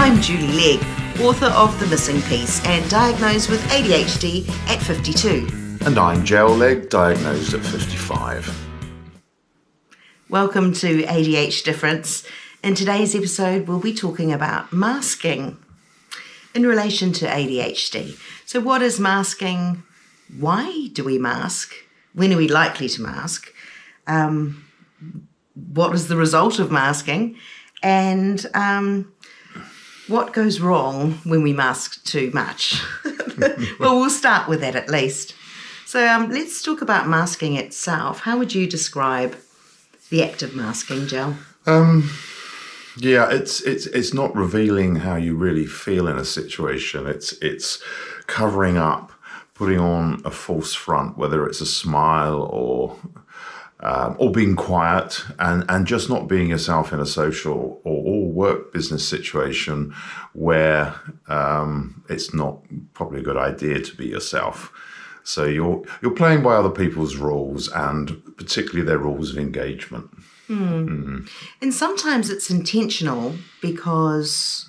I'm Julie Legg, author of The Missing Piece and diagnosed with ADHD at 52. And I'm Gel Legg, diagnosed at 55. Welcome to ADH Difference. In today's episode, we'll be talking about masking in relation to ADHD. So what is masking? Why do we mask? When are we likely to mask? What is the result of masking? And what goes wrong when we mask too much? Well, we'll start with that at least. So let's talk about masking itself. How would you describe the act of masking, Gel? Yeah, it's not revealing how you really feel in a situation. It's covering up, putting on a false front, whether it's a smile or being quiet and just not being yourself in a social or work business situation where it's not probably a good idea to be yourself. So you're playing by other people's rules, and particularly their rules of engagement. And sometimes it's intentional because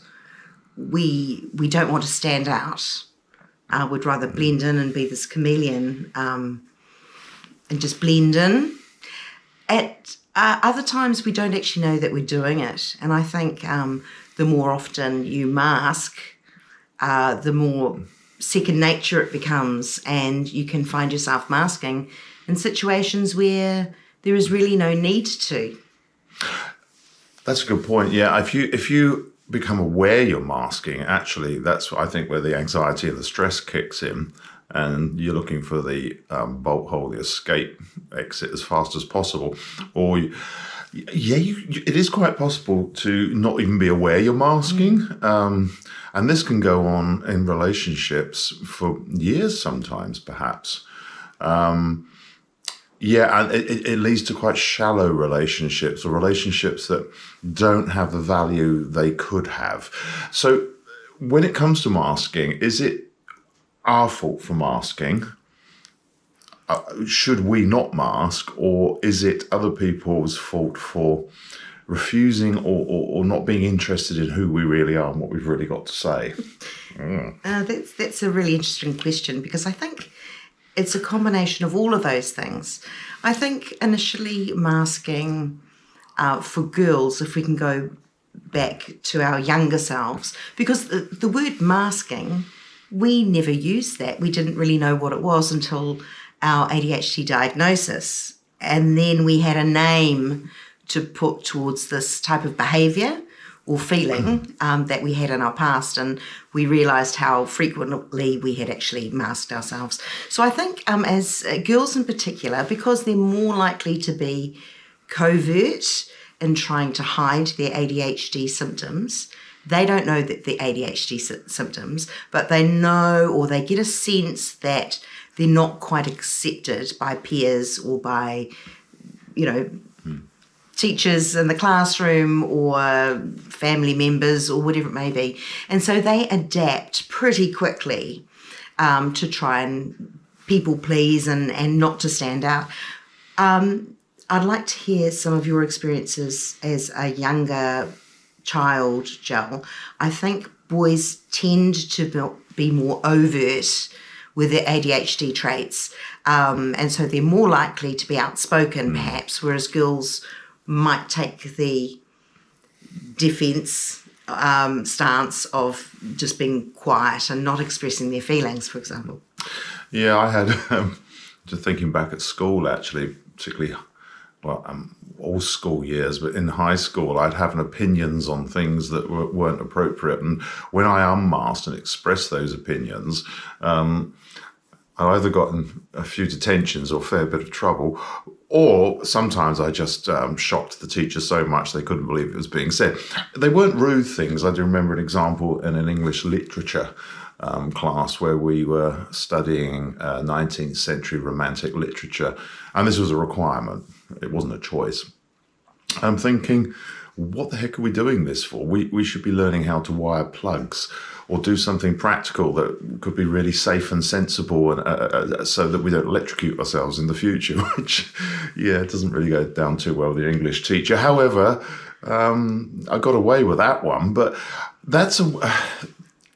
we don't want to stand out. We'd rather blend in and be this chameleon and just blend in. At other times, we don't actually know that we're doing it. And I think the more often you mask, the more second nature it becomes, and you can find yourself masking in situations where there is really no need to. That's a good point. Yeah, if you become aware you're masking, actually, that's I think where the anxiety and the stress kicks in, and you're looking for the bolt hole, the escape exit as fast as possible. Or it is quite possible to not even be aware you're masking. And this can go on in relationships for years sometimes, perhaps. And it leads to quite shallow relationships, or relationships that don't have the value they could have. So when it comes to masking, is it our fault for masking? Should we not mask? Or is it other people's fault for refusing or not being interested in who we really are and what we've really got to say? That's a really interesting question, because I think it's a combination of all of those things. I think initially masking for girls, if we can go back to our younger selves, because the word masking, we never used that. We didn't really know what it was until our ADHD diagnosis. And then we had a name to put towards this type of behaviour or feeling that we had in our past, and we realised how frequently we had actually masked ourselves. So I think as girls in particular, because they're more likely to be covert in trying to hide their ADHD symptoms, they don't know that they're ADHD symptoms, but they know, or they get a sense that they're not quite accepted by peers or by, teachers in the classroom or family members or whatever it may be. And so they adapt pretty quickly to try and people please and not to stand out. I'd like to hear some of your experiences as a younger child, Gel. I think boys tend to be more overt with their ADHD traits. And so they're more likely to be outspoken, perhaps, whereas girls might take the defence stance of just being quiet and not expressing their feelings, for example. Yeah, I had, just thinking back at school, actually, particularly, all school years, but in high school, I'd have opinions on things that weren't appropriate. And when I unmasked and expressed those opinions, I either got in a few detentions or a fair bit of trouble, or sometimes I just shocked the teacher so much they couldn't believe it was being said. They weren't rude things. I do remember an example in an English literature class where we were studying 19th century romantic literature, and this was a requirement. It wasn't a choice. I'm thinking, what the heck are we doing this for? We should be learning how to wire plugs or do something practical that could be really safe and sensible, and so that we don't electrocute ourselves in the future, which, it doesn't really go down too well with the English teacher. However, I got away with that one, but that's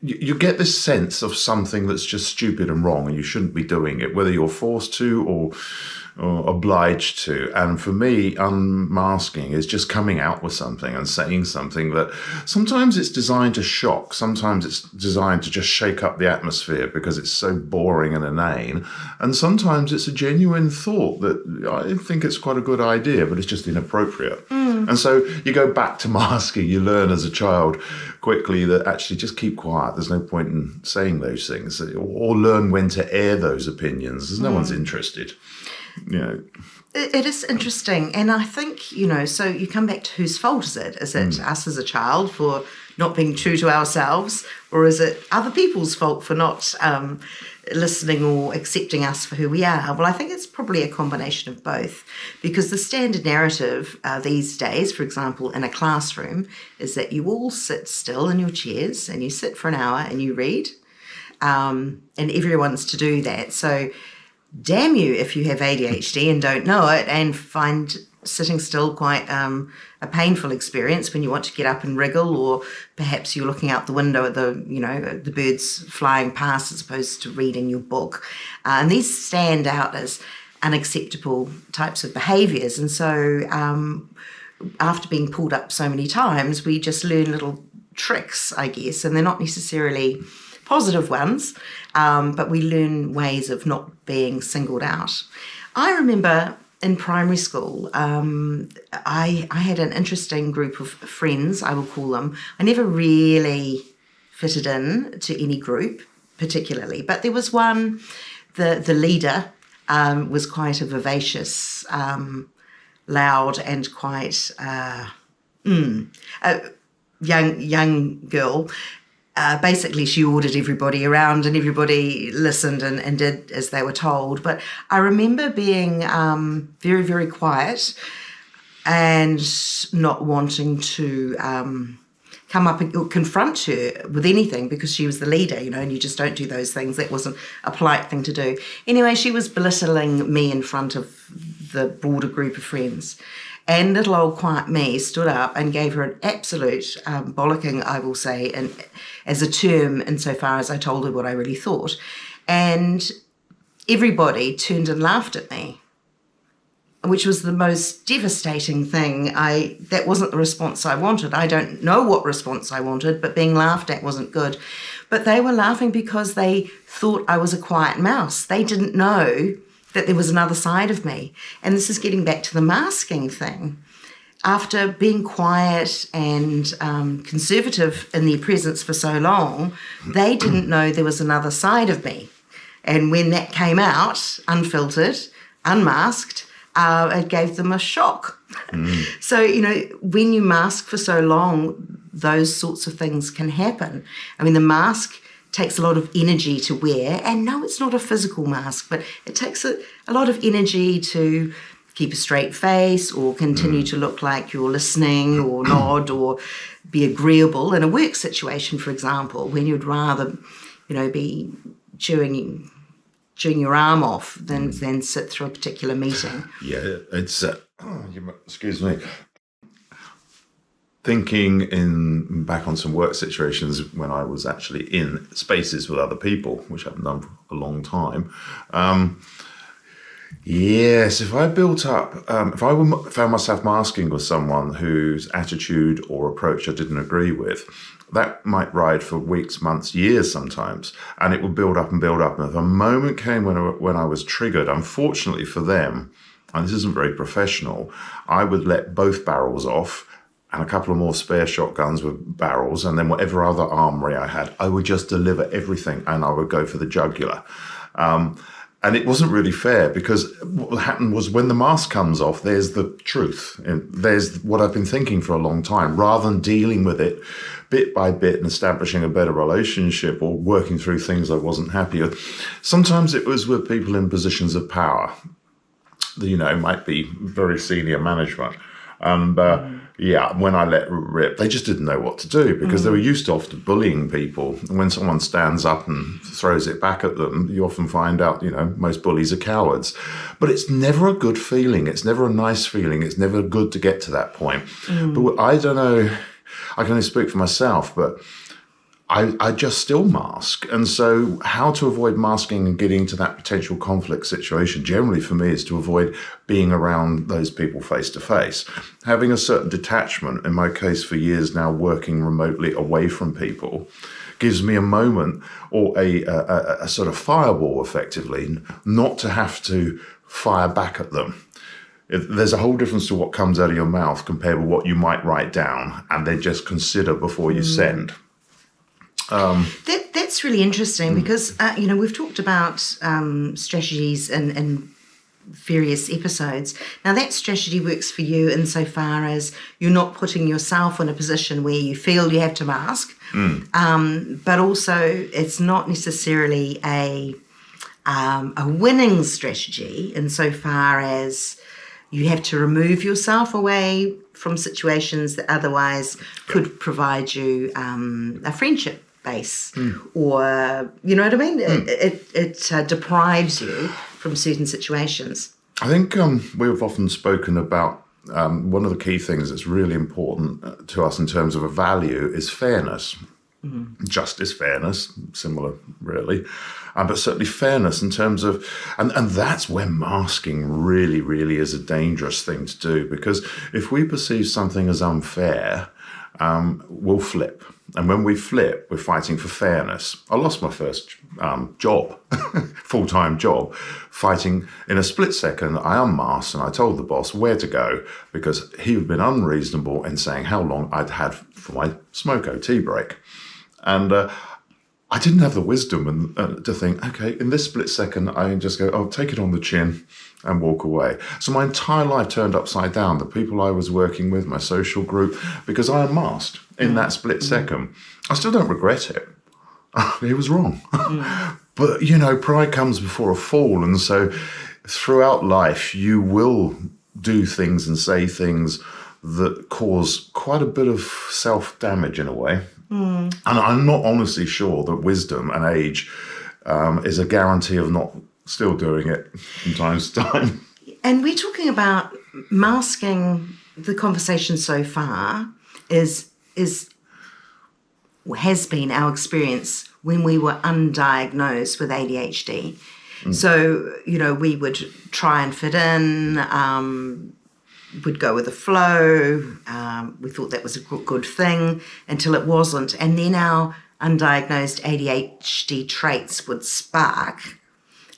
you get this sense of something that's just stupid and wrong, and you shouldn't be doing it, whether you're forced to or obliged to. And for me, unmasking is just coming out with something and saying something that sometimes it's designed to shock, sometimes it's designed to just shake up the atmosphere because it's so boring and inane, and sometimes it's a genuine thought that I think it's quite a good idea, but it's just inappropriate. And so you go back to masking. You learn as a child quickly that actually just keep quiet. There's no point in saying those things, or learn when to air those opinions. There's no one's interested. You know. It is interesting. And I think, so you come back to whose fault is it? Is it us as a child for not being true to ourselves? Or is it other people's fault for not listening or accepting us for who we are? Well, I think it's probably a combination of both, because the standard narrative these days, for example, in a classroom, is that you all sit still in your chairs and you sit for an hour and you read, and everyone's to do that. So damn you if you have ADHD and don't know it and find sitting still quite a painful experience when you want to get up and wriggle, or perhaps you're looking out the window at the birds flying past as opposed to reading your book. And these stand out as unacceptable types of behaviours. And so after being pulled up so many times, we just learn little tricks, I guess, and they're not necessarily positive ones, but we learn ways of not being singled out. I remember in primary school, I had an interesting group of friends, I will call them. I never really fitted in to any group particularly, but there was one, the leader was quite a vivacious, loud and quite young girl. Basically, she ordered everybody around and everybody listened and did as they were told. But I remember being very, very quiet and not wanting to come up and confront her with anything because she was the leader, and you just don't do those things. That wasn't a polite thing to do. Anyway, she was belittling me in front of the broader group of friends. And little old quiet me stood up and gave her an absolute bollocking, I will say, and as a term insofar as I told her what I really thought. And everybody turned and laughed at me, which was the most devastating thing. That wasn't the response I wanted. I don't know what response I wanted, but being laughed at wasn't good. But they were laughing because they thought I was a quiet mouse. They didn't know that there was another side of me. And this is getting back to the masking thing. After being quiet and conservative in their presence for so long, they didn't know there was another side of me. And when that came out, unfiltered, unmasked, it gave them a shock. So, when you mask for so long, those sorts of things can happen. I mean, the mask takes a lot of energy to wear, and no, it's not a physical mask, but it takes a lot of energy to keep a straight face or continue to look like you're listening or nod or be agreeable in a work situation, for example, when you'd rather, be chewing your arm off than sit through a particular meeting. Yeah, it's excuse me. Thinking back on some work situations when I was actually in spaces with other people, which I've done for a long time. Yes, if I built up, if I found myself masking with someone whose attitude or approach I didn't agree with, that might ride for weeks, months, years sometimes, and it would build up and build up. And if a moment came when I was triggered, unfortunately for them, and this isn't very professional, I would let both barrels off and a couple of more spare shotguns with barrels, and then whatever other armory I had, I would just deliver everything, and I would go for the jugular. And it wasn't really fair, because what happened was when the mask comes off, there's the truth. And there's what I've been thinking for a long time. Rather than dealing with it bit by bit and establishing a better relationship or working through things I wasn't happy with, sometimes it was with people in positions of power. Might be very senior management. And Yeah, when I let rip, they just didn't know what to do because they were used to often bullying people. And when someone stands up and throws it back at them, you often find out, most bullies are cowards. But it's never a good feeling. It's never a nice feeling. It's never good to get to that point. But I don't know, I can only speak for myself, but I just still mask. And so how to avoid masking and getting into that potential conflict situation generally for me is to avoid being around those people face to face. Having a certain detachment, in my case for years now working remotely away from people, gives me a moment or a sort of fireball effectively, not to have to fire back at them. There's a whole difference to what comes out of your mouth compared with what you might write down and then just consider before you send. That's really interesting because, we've talked about strategies in various episodes. Now, that strategy works for you insofar as you're not putting yourself in a position where you feel you have to mask, but also it's not necessarily a winning strategy insofar as you have to remove yourself away from situations that otherwise could provide you a friendship base, or you know what I mean? It deprives you from certain situations. I think we've often spoken about one of the key things that's really important to us in terms of a value is fairness. Justice, fairness, similar really, but certainly fairness in terms of, and that's where masking really, really is a dangerous thing to do, because if we perceive something as unfair, we'll flip. And when we flip, we're fighting for fairness. I lost my first job, full-time job, fighting in a split second. I unmasked and I told the boss where to go because he had been unreasonable in saying how long I'd had for my smoko tea break. And I didn't have the wisdom to think, okay, in this split second, I can just go, oh, take it on the chin and walk away. So my entire life turned upside down. The people I was working with, my social group, because I unmasked in that split second. I still don't regret it. It was wrong. But, pride comes before a fall. And so throughout life, you will do things and say things that cause quite a bit of self-damage in a way. And I'm not honestly sure that wisdom and age is a guarantee of not still doing it from time to time. And we're talking about masking. The conversation so far has been our experience when we were undiagnosed with ADHD. So, we would try and fit in, would go with the flow. We thought that was a good thing until it wasn't. And then our undiagnosed ADHD traits would spark,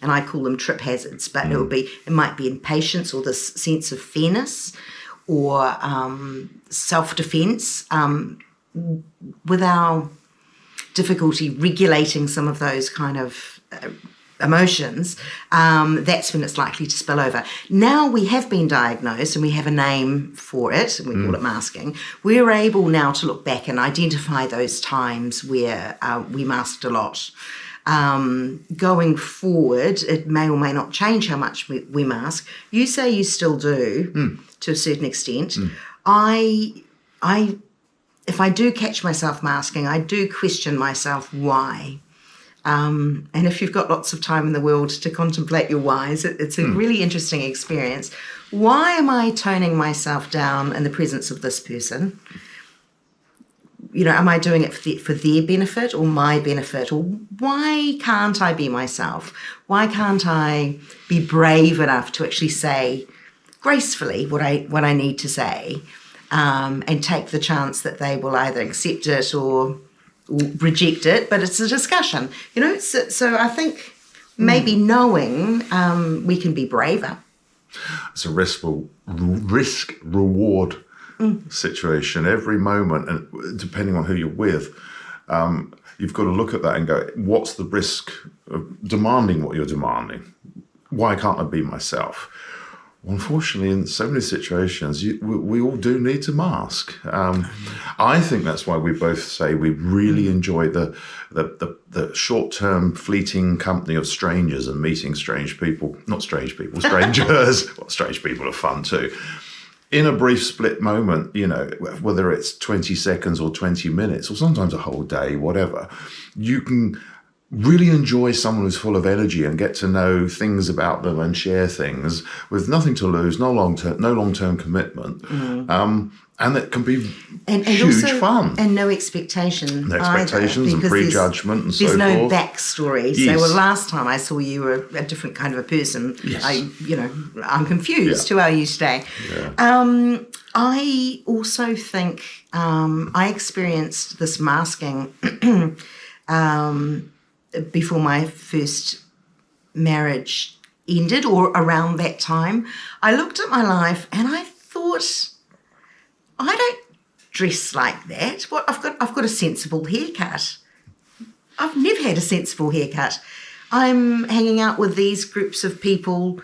and I call them trip hazards, but it might be impatience or this sense of fairness or self-defense. With our difficulty regulating some of those kind of emotions, that's when it's likely to spill over. Now we have been diagnosed and we have a name for it, and we call it masking. We're able now to look back and identify those times where we masked a lot. Going forward, it may or may not change how much we mask. You say you still do to a certain extent. If I do catch myself masking, I do question myself why. And if you've got lots of time in the world to contemplate your whys, it's a really interesting experience. Why am I toning myself down in the presence of this person? Am I doing it for their benefit or my benefit? Or why can't I be myself? Why can't I be brave enough to actually say gracefully what I need to say, and take the chance that they will either accept it or reject it, but it's a discussion, so I think maybe knowing we can be braver. It's a risk reward situation every moment, and depending on who you're with, you've got to look at that and go, what's the risk of demanding what you're demanding? Why can't I be myself? Unfortunately, in so many situations, we all do need to mask. I think that's why we both say we really enjoy the short-term, fleeting company of strangers and meeting strange people. Not strange people, strangers. Well, strange people are fun too. in a brief split moment, whether it's 20 seconds or 20 minutes or sometimes a whole day, whatever, you can really enjoy someone who's full of energy and get to know things about them and share things with nothing to lose, no long-term commitment. And it can be huge also, fun. And no expectation. No expectations either, and prejudgment and so forth. There's no backstory. Yes. So, well, last time I saw you were a different kind of a person. Yes. I'm confused. Yeah. Who are you today? Yeah. I also think I experienced this masking before my first marriage ended, or around that time. I looked at my life and I thought, I don't dress like that. What I've got a sensible haircut. I've never had a sensible haircut. I'm hanging out with these groups of people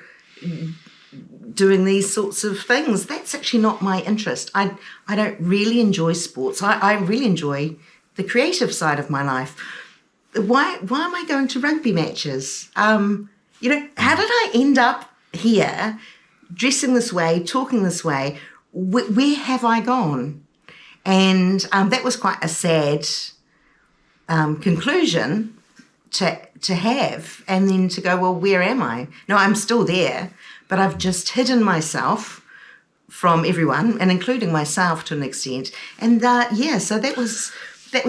doing these sorts of things. That's actually not my interest. I don't really enjoy sports. I really enjoy the creative side of my life. Why am I going to rugby matches? How did I end up here dressing this way, talking this way? Where have I gone? And that was quite a sad conclusion to have, and then to go, well, where am I? No, I'm still there, but I've just hidden myself from everyone, and including myself to an extent. And so that was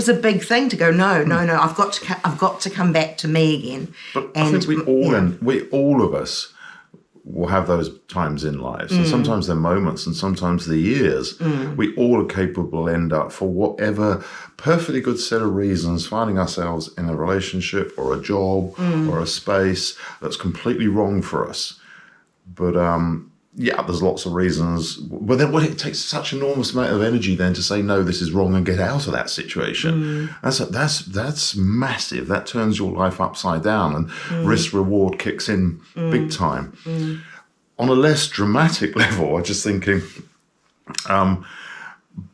a big thing to go. No, I've got to come back to me again. But I think we all of us will have those times in lives, and sometimes they're moments, and sometimes they're years. We all are capable, end up, for whatever perfectly good set of reasons, finding ourselves in a relationship or a job or a space that's completely wrong for us. But there's lots of reasons. But then it takes such an enormous amount of energy then to say, no, this is wrong, and get out of that situation. That's massive. That turns your life upside down, and risk reward kicks in big time. On a less dramatic level, I'm just thinking,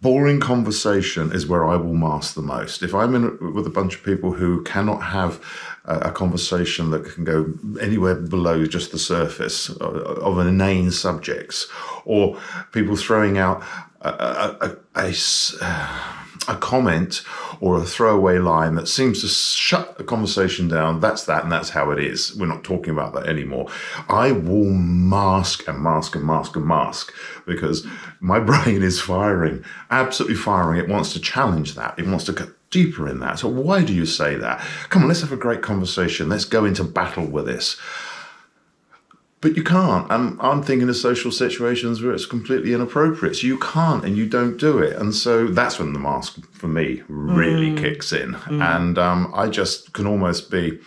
boring conversation is where I will mask the most. If I'm with a bunch of people who cannot have a conversation that can go anywhere below just the surface of inane subjects, or people throwing out a comment or a throwaway line that seems to shut the conversation down, that's that, and that's how it is. We're not talking about that anymore. I will mask and mask and mask and mask, because my brain is firing, absolutely firing. It wants to challenge that. It wants to go deeper in that. So why do you say that? Come on, let's have a great conversation. Let's go into battle with this. But you can't. I'm thinking of social situations where it's completely inappropriate. So you can't, and you don't do it. And so that's when the mask, for me, really kicks in. And I just can almost be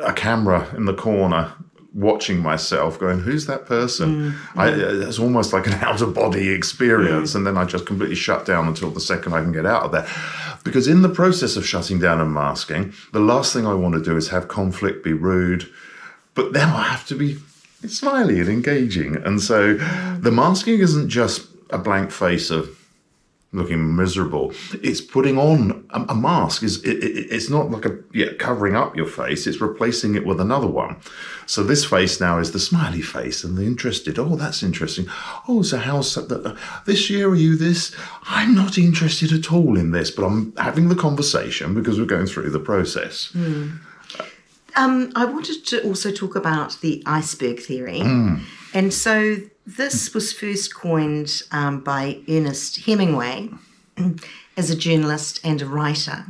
a camera in the corner watching myself going, who's that person? It's almost like an out-of-body experience. And then I just completely shut down until the second I can get out of there. Because in the process of shutting down and masking, the last thing I want to do is have conflict, be rude. But now I have to be smiley and engaging. And so the masking isn't just a blank face of looking miserable. It's putting on a mask. It's not like covering up your face. It's replacing it with another one. So this face now is the smiley face and the interested. Oh, that's interesting. Oh, so how's that? This year are you this? I'm not interested at all in this, but I'm having the conversation because we're going through the process. I wanted to also talk about the iceberg theory. And so this was first coined by Ernest Hemingway as a journalist and a writer.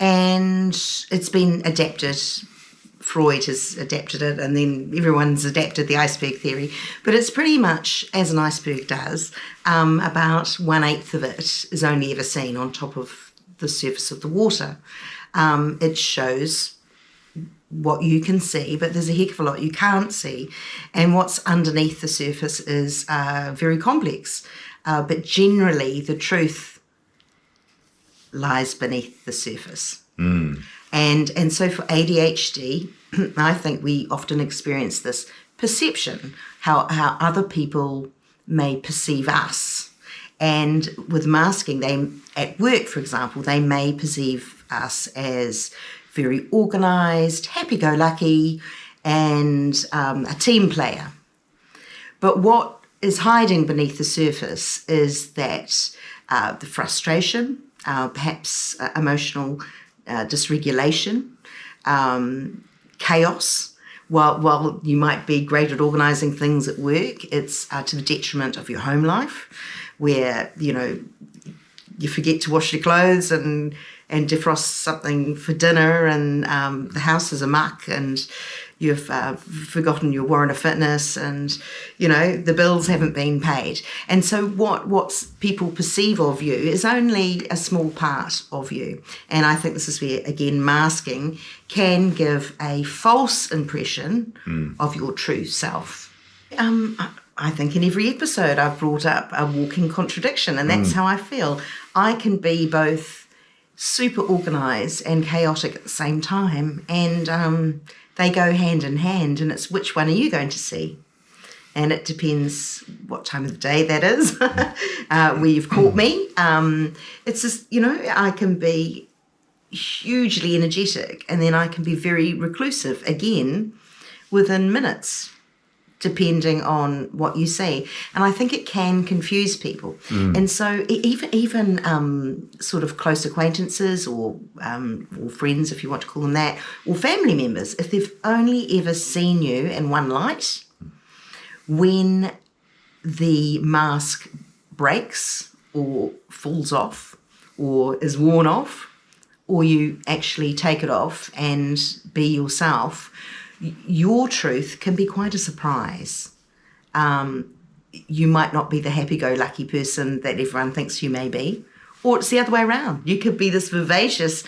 And it's been adapted. Freud has adapted it, and then everyone's adapted the iceberg theory. But it's pretty much, as an iceberg does, about 1/8 of it is only ever seen on top of the surface of the water. It shows what you can see, but there's a heck of a lot you can't see. And what's underneath the surface is very complex. But generally, the truth lies beneath the surface. And so for ADHD, I think we often experience this perception, how other people may perceive us. And with masking, at work, for example, they may perceive us as very organised, happy-go-lucky, and a team player. But what is hiding beneath the surface is that the frustration, perhaps emotional dysregulation, chaos. While you might be great at organising things at work, it's to the detriment of your home life, where, you forget to wash your clothes and defrost something for dinner, and the house is a muck, and you've forgotten your warrant of fitness, and the bills haven't been paid. And so what people perceive of you is only a small part of you. And I think this is where, again, masking can give a false impression of your true self. I think in every episode I've brought up a walking contradiction, and that's how I feel. I can be both super organised and chaotic at the same time, and they go hand in hand, and it's which one are you going to see? And it depends what time of the day that is, where you've caught me. It's just, I can be hugely energetic, and then I can be very reclusive again within minutes, depending on what you see. And I think it can confuse people. And so even sort of close acquaintances or friends, if you want to call them that, or family members, if they've only ever seen you in one light, when the mask breaks or falls off or is worn off, or you actually take it off and be yourself, your truth can be quite a surprise. You might not be the happy-go-lucky person that everyone thinks you may be, or it's the other way around. You could be this vivacious,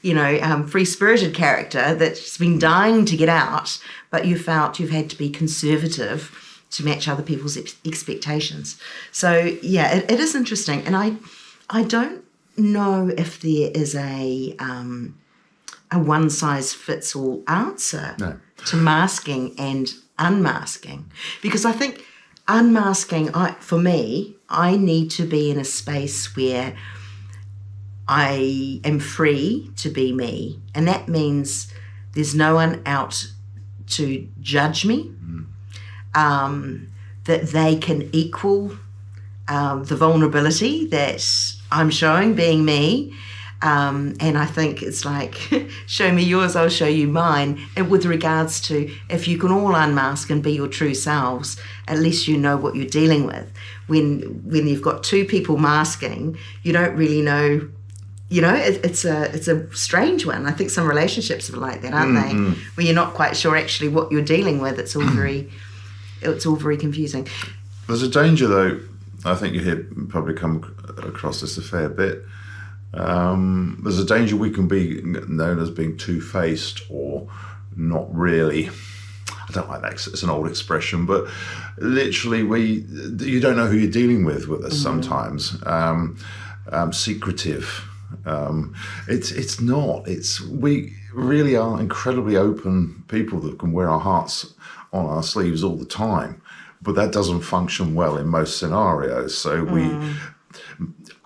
free-spirited character that's been dying to get out, but you felt you've had to be conservative to match other people's expectations. So, yeah, it is interesting. And I don't know if there is a one-size-fits-all answer to masking and unmasking, because I think unmasking, for me, I need to be in a space where I am free to be me, and that means there's no one out to judge me, that they can equal the vulnerability that I'm showing being me. And I think it's like, show me yours, I'll show you mine. And with regards to, if you can all unmask and be your true selves, at least you know what you're dealing with. When you've got two people masking, you don't really know, it's a strange one. I think some relationships are like that, aren't they? Where you're not quite sure actually what you're dealing with. It's all very confusing. There's a danger, though. I think you probably come across this a fair bit. There's a danger we can be known as being two-faced or not really. I don't like that. It's an old expression, but literally, you don't know who you're dealing with us sometimes. Secretive. It's not. We really are incredibly open people that can wear our hearts on our sleeves all the time, but that doesn't function well in most scenarios. So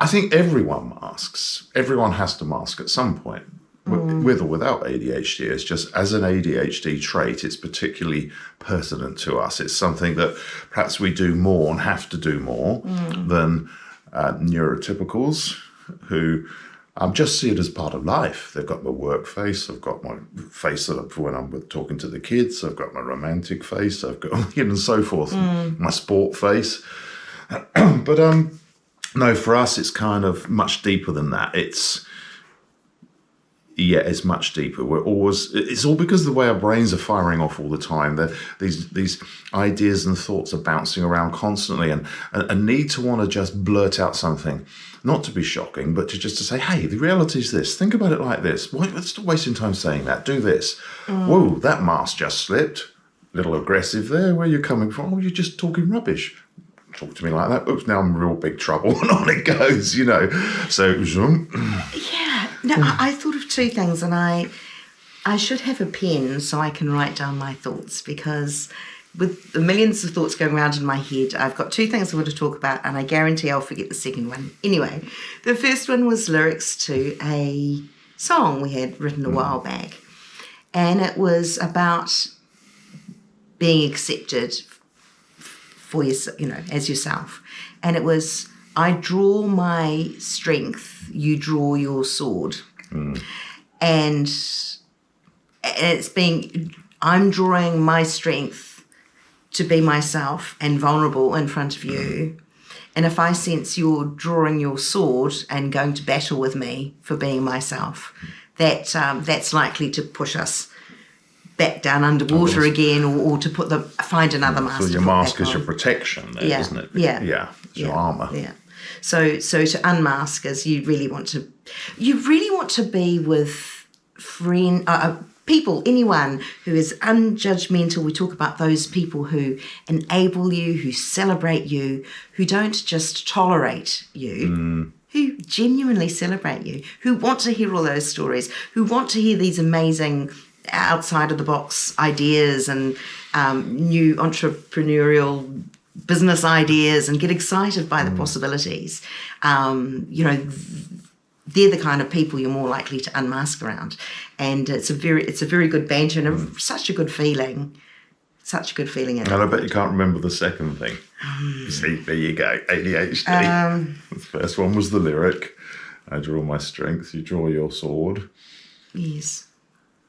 I think everyone masks. Everyone has to mask at some point, with or without ADHD. It's just, as an ADHD trait, it's particularly pertinent to us. It's something that perhaps we do more and have to do more than neurotypicals, who just see it as part of life. They've got my work face. I've got my face for when I'm talking to the kids. I've got my romantic face. I've got, and so forth. My sport face. But no, for us, it's kind of much deeper than that. It's much deeper. It's all because of the way our brains are firing off all the time. These ideas and thoughts are bouncing around constantly, and a need to want to just blurt out something, not to be shocking, but to say, hey, the reality is this. Think about it like this. Why stop wasting time saying that? Do this. Whoa, that mask just slipped. A little aggressive there. Where are you coming from? Oh, you're just talking rubbish. Talk to me like that. Oops, now I'm in real big trouble. And on it goes, So, yeah. No, I thought of two things, and I should have a pen so I can write down my thoughts, because with the millions of thoughts going around in my head, I've got two things I want to talk about, and I guarantee I'll forget the second one. Anyway, the first one was lyrics to a song we had written a while back, and it was about being accepted for as yourself. And it was, I draw my strength, you draw your sword. And I'm drawing my strength to be myself and vulnerable in front of you. And if I sense you're drawing your sword and going to battle with me for being myself, that's likely to push us back down underwater again, or to find another mask. So your mask is your protection there, isn't it? Yeah. It's your armour. Yeah. So to unmask is you really want to be with people, anyone who is unjudgmental. We talk about those people who enable you, who celebrate you, who don't just tolerate you, who genuinely celebrate you, who want to hear all those stories, who want to hear these amazing outside of the box ideas and new entrepreneurial business ideas and get excited by the possibilities. They're the kind of people you're more likely to unmask around, and it's a very good banter and such a good feeling. Such a good feeling. And I bet you can't remember the second thing. See, there you go, ADHD. The first one was the lyric. I draw my strength, you draw your sword. Yes.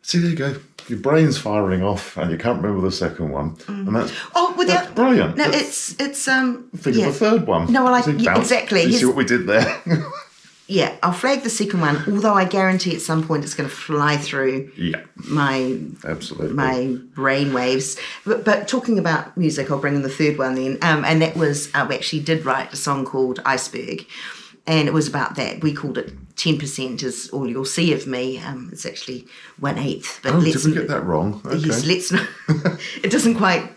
See, there you go. Your brain's firing off, and you can't remember the second one, and that's brilliant. No, it's think of the third one. No, well, exactly. You see what we did there? Yeah, I'll flag the second one, although I guarantee at some point it's going to fly through my brain waves. But talking about music, I'll bring in the third one then. And that was, we actually did write a song called Iceberg, and it was about that. We called it 10% is all you'll see of me. It's actually 1/8. But did we get that wrong? Okay. Yes, let's not. It doesn't quite,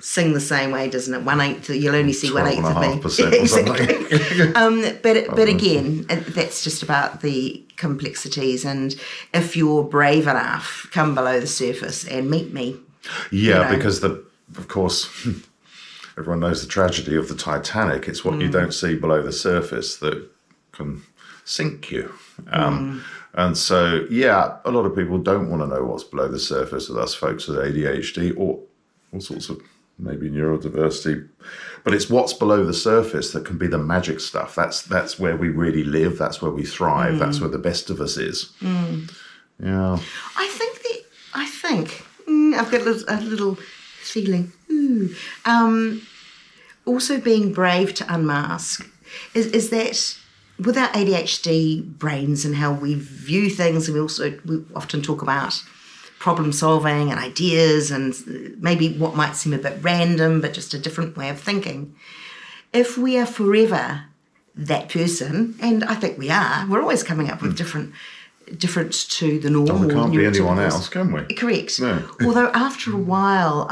sing the same way, doesn't it? 1/8, you'll only see 1/8 of me. Exactly. But again, that's just about the complexities. And if you're brave enough, come below the surface and meet me. Yeah, because of course, everyone knows the tragedy of the Titanic. It's what you don't see below the surface that can sink you. And so, a lot of people don't want to know what's below the surface of us folks with ADHD or all sorts of maybe neurodiversity. But it's what's below the surface that can be the magic stuff. That's where we really live. That's where we thrive. That's where the best of us is. Yeah. I think I've got a little feeling. Also being brave to unmask is that with our ADHD brains and how we view things, and we often talk about problem solving and ideas and maybe what might seem a bit random, but just a different way of thinking. If we are forever that person, and I think we're always coming up with different to the norm. We can't be anyone else, can we? Correct. No. Although after a while,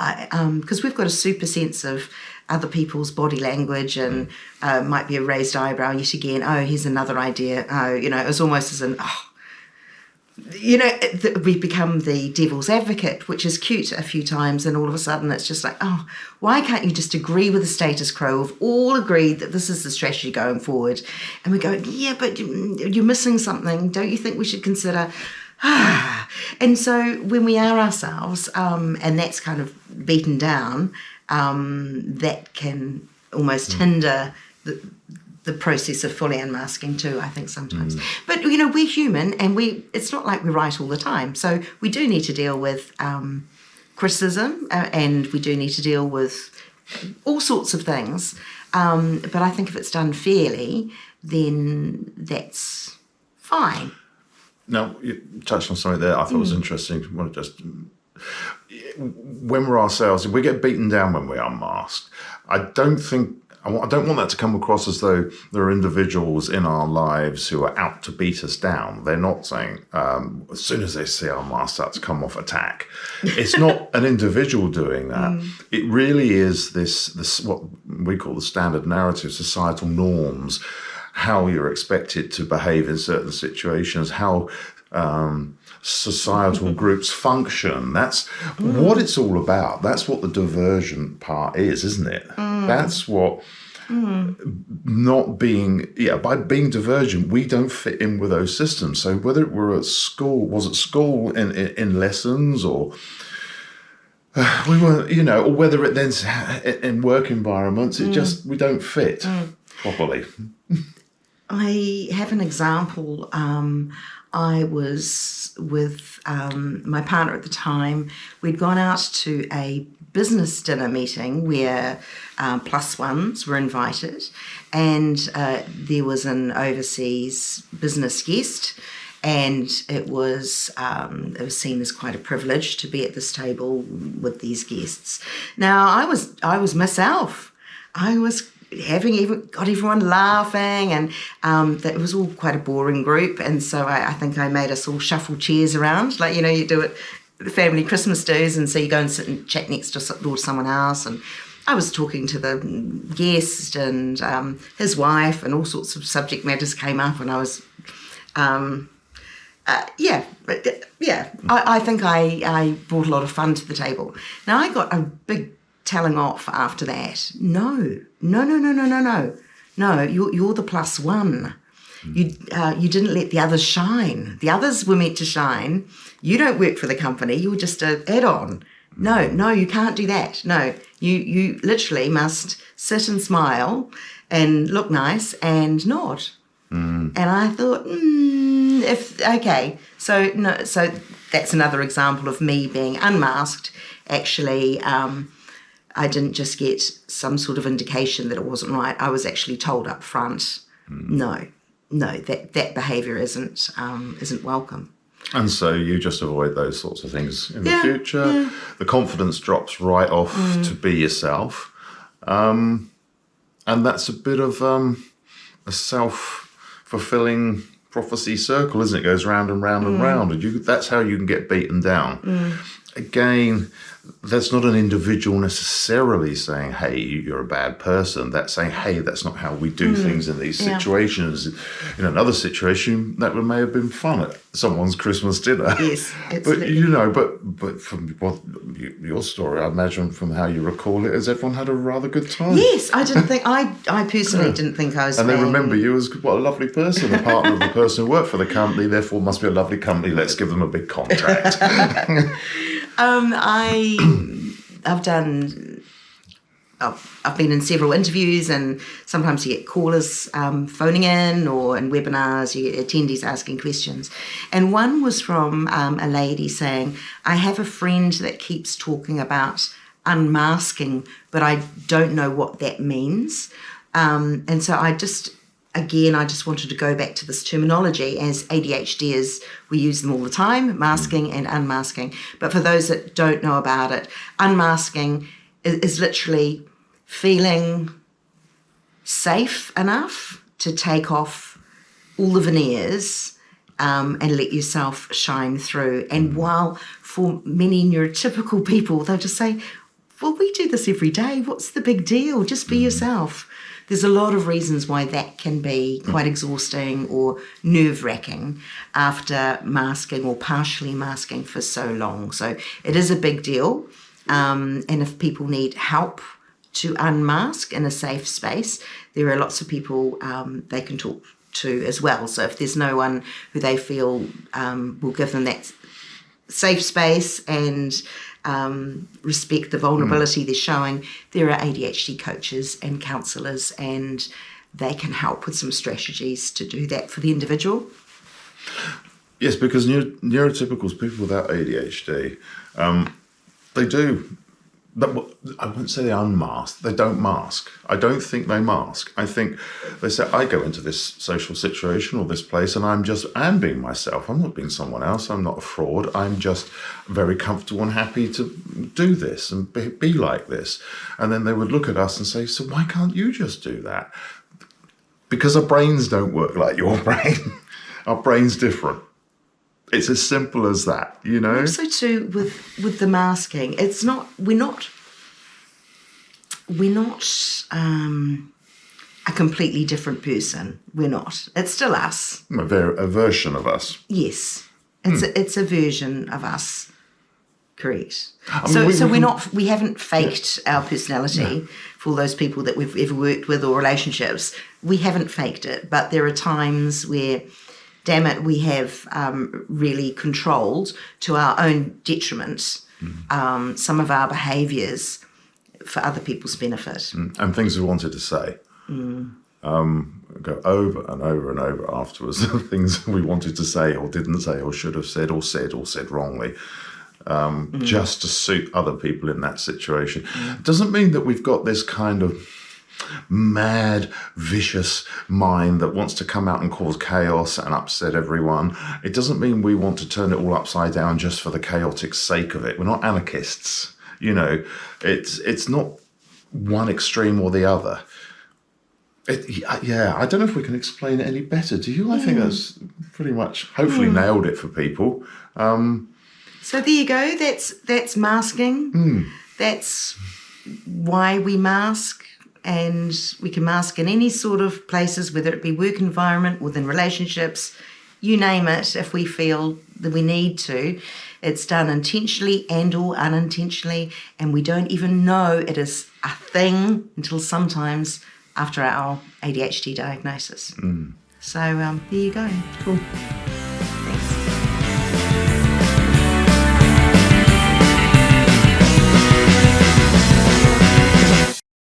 because we've got a super sense of other people's body language and might be a raised eyebrow yet again. Oh, here's another idea. Oh, it was almost as we've become the devil's advocate, which is cute a few times, and all of a sudden it's just like, oh, why can't you just agree with the status quo? We've all agreed that this is the strategy going forward. And we go, yeah, but you're missing something. Don't you think we should consider... And so when we are ourselves, and that's kind of beaten down, that can almost hinder the process of fully unmasking too, I think sometimes. But, we're human, and it's not like we're right all the time. So we do need to deal with criticism, and we do need to deal with all sorts of things. But I think if it's done fairly, then that's fine. Now, you touched on something there I thought was interesting. I want to just... When we're ourselves, we get beaten down when we unmask. I don't want that to come across as though there are individuals in our lives who are out to beat us down. They're not saying, as soon as they see our mask start to come off, attack. It's not an individual doing that. It really is this what we call the standard narrative, societal norms, how you're expected to behave in certain situations, how societal groups function. That's what it's all about. That's what the divergent part is, isn't it? That's what not being, by being divergent, we don't fit in with those systems. So whether we're at school, in lessons, or we weren't, you know, or whether it then's in work environments, it just, we don't fit properly. I have an example. I was with my partner at the time. We'd gone out to a business dinner meeting where plus ones were invited, and there was an overseas business guest, and it was seen as quite a privilege to be at this table with these guests. Now, I was myself. I was got everyone laughing, and it was all quite a boring group, and so I think I made us all shuffle chairs around, like, you know, you do it at the family Christmas dues, and so you go and sit and chat next door to someone else, and I was talking to the guest and his wife, and all sorts of subject matters came up, and I was I think I brought a lot of fun to the table. Now, I got a big telling off after that. No, you're the plus one. You didn't let the others shine. The others were meant to shine. You don't work for the company. You're just an add-on. No, you can't do that. No, you literally must sit and smile and look nice and nod. And I thought, so that's another example of me being unmasked. Actually, I didn't just get some sort of indication that it wasn't right. I was actually told up front, no, that behaviour isn't welcome. And so you just avoid those sorts of things in the future. Yeah. The confidence drops right off to be yourself. And that's a bit of a self-fulfilling prophecy circle, isn't it? It goes round and round and round. And that's how you can get beaten down. Again, that's not an individual necessarily saying, hey, you're a bad person. That's saying, hey, that's not how we do things in these situations. In another situation, that may have been fun at someone's Christmas dinner. Yes, but, you know, but from your story, I imagine from how you recall it, as everyone had a rather good time. Yes, I personally didn't think I was. And they remember you as what a lovely person, a partner of the person who worked for the company, therefore must be a lovely company. Let's give them a big contract. I've been in several interviews, and sometimes you get callers phoning in, or in webinars you get attendees asking questions. And one was from a lady saying, I have a friend that keeps talking about unmasking, but I don't know what that means. And so I just wanted to go back to this terminology. As ADHDers, we use them all the time, masking and unmasking. But for those that don't know about it, unmasking is literally feeling safe enough to take off all the veneers and let yourself shine through. And while for many neurotypical people, they'll just say, well, we do this every day. What's the big deal? Just be yourself. There's a lot of reasons why that can be quite exhausting or nerve-wracking after masking or partially masking for so long. So it is a big deal. And if people need help to unmask in a safe space, there are lots of people they can talk to as well. So if there's no one who they feel will give them that safe space and respect the vulnerability they're showing, there are ADHD coaches and counsellors, and they can help with some strategies to do that for the individual. Yes, because neurotypicals, people without ADHD, they do. I wouldn't say they unmask. They don't mask. I don't think they mask. I think they say, I go into this social situation or this place and I'm being myself. I'm not being someone else. I'm not a fraud. I'm just very comfortable and happy to do this and be like this. And then they would look at us and say, so why can't you just do that? Because our brains don't work like your brain. Our brain's different. It's as simple as that, you know? Also too, with the masking, it's not, we're not a completely different person. We're not. It's still us. A version of us. Yes. It's a version of us. Correct. I mean, we haven't faked our personality for those people that we've ever worked with or relationships. We haven't faked it, but there are times where, damn it, we have really controlled to our own detriment some of our behaviours for other people's benefit. And things we wanted to say. Go over and over and over afterwards. Things we wanted to say or didn't say or should have said wrongly. Just to suit other people in that situation. Doesn't mean that we've got this kind of mad, vicious mind that wants to come out and cause chaos and upset everyone. It doesn't mean we want to turn it all upside down just for the chaotic sake of it. We're not anarchists. You know, it's not one extreme or the other. I don't know if we can explain it any better. Do you? I think that's pretty much, hopefully, nailed it for people. So there you go. That's masking. That's why we mask, and we can mask in any sort of places, whether it be work environment, within relationships, you name it. If we feel that we need to, it's done intentionally and or unintentionally, and we don't even know it is a thing until sometimes after our ADHD diagnosis. So there you go. Cool.